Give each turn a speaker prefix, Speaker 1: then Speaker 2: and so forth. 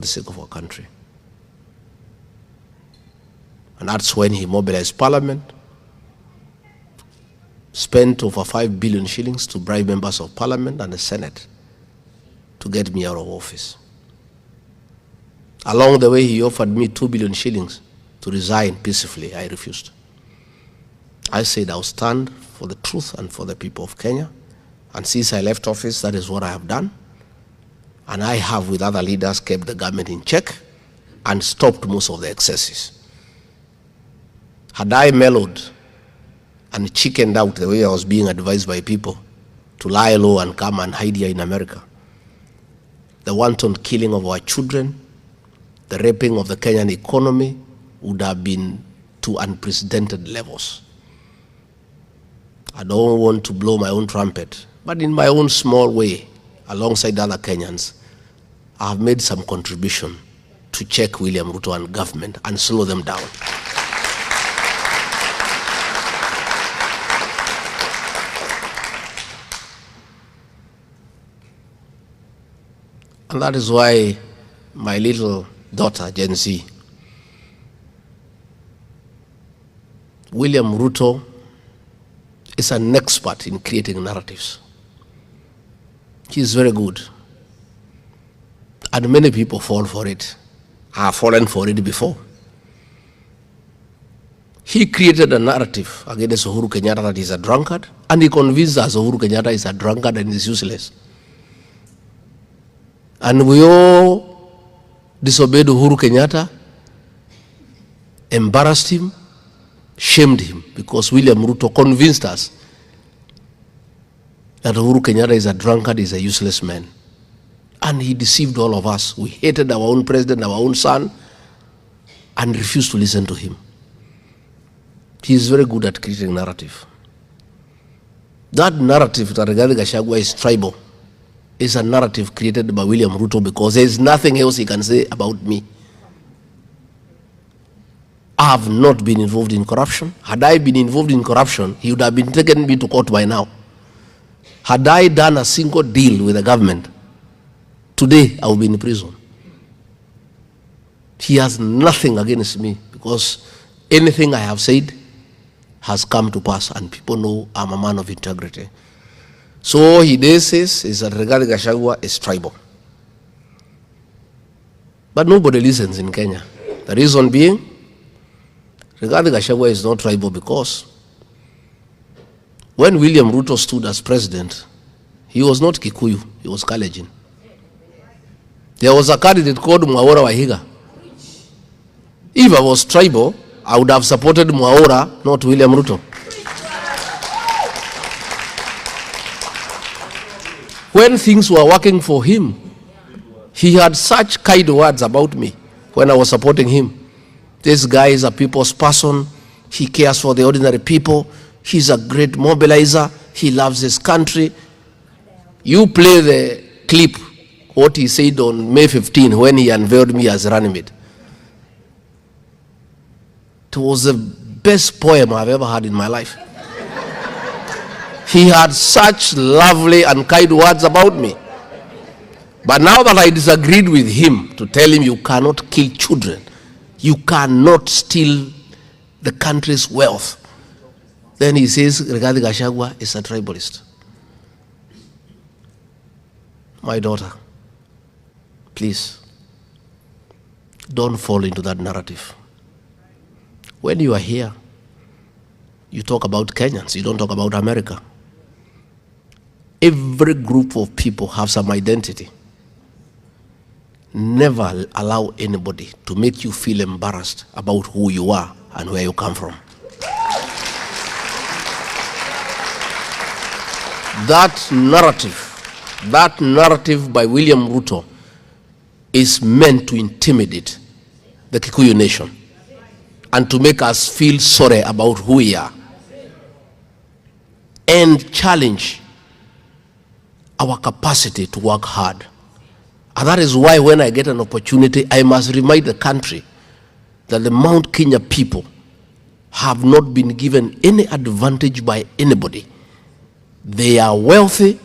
Speaker 1: the sake of our country. And that's when he mobilized Parliament, spent over 5 billion shillings to bribe members of Parliament and the Senate to get me out of office. Along the way, he offered me 2 billion shillings to resign peacefully. I refused. I said I'll stand for the truth and for the people of Kenya. And since I left office, that is what I have done. And I have, with other leaders, kept the government in check and stopped most of the excesses. Had I mellowed and chickened out the way I was being advised by people to lie low and come and hide here in America, the wanton killing of our children, the raping of the Kenyan economy would have been to unprecedented levels. I don't want to blow my own trumpet, but in my own small way, alongside other Kenyans, I have made some contribution to check William Ruto and government and slow them down. And that is why my little daughter, Gen Z, William Ruto is an expert in creating narratives. He is very good. And many people fall for it. I have fallen for it before. He created a narrative against Uhuru Kenyatta that he's a drunkard, and he convinced us Uhuru Kenyatta is a drunkard and is useless. And we all disobeyed Uhuru Kenyatta, embarrassed him, shamed him, because William Ruto convinced us that Uhuru Kenyatta is a drunkard, is a useless man. And he deceived all of us. We hated our own president, our own son, and refused to listen to him. He is very good at creating narrative. That narrative that regarding Gachagua is tribal is a narrative created by William Ruto, because there is nothing else he can say about me. I have not been involved in corruption. Had I been involved in corruption, he would have been taken me to court by now. Had I done a single deal with the government, today I would be in prison. He has nothing against me, because anything I have said has come to pass, and people know I'm a man of integrity. So all he says is that regarding Gachagua is tribal. But nobody listens in Kenya. The reason being, regarding Gachagua is not tribal, because when William Ruto stood as president, he was not Kikuyu, he was Kalenjin. There was a candidate called Mwaura Wahiga. If I was tribal, I would have supported Mwaura, not William Ruto. When things were working for him, he had such kind words about me when I was supporting him. This guy is a people's person. He cares for the ordinary people. He's a great mobilizer. He loves his country. You play the clip, what he said on May 15 when he unveiled me as running mate. It was the best poem I've ever had in my life. He had such lovely and kind words about me. But now that I disagreed with him to tell him you cannot kill children, you cannot steal the country's wealth, then he says regarding Gachagua is a tribalist. My daughter, please, don't fall into that narrative. When you are here, you talk about Kenyans, you don't talk about America. Every group of people have some identity. Never allow anybody to make you feel embarrassed about who you are and where you come from. That narrative by William Ruto is meant to intimidate the Kikuyu nation and to make us feel sorry about who we are and challenge our capacity to work hard. And that is why when I get an opportunity, I must remind the country that the Mount Kenya people have not been given any advantage by anybody. They are wealthy,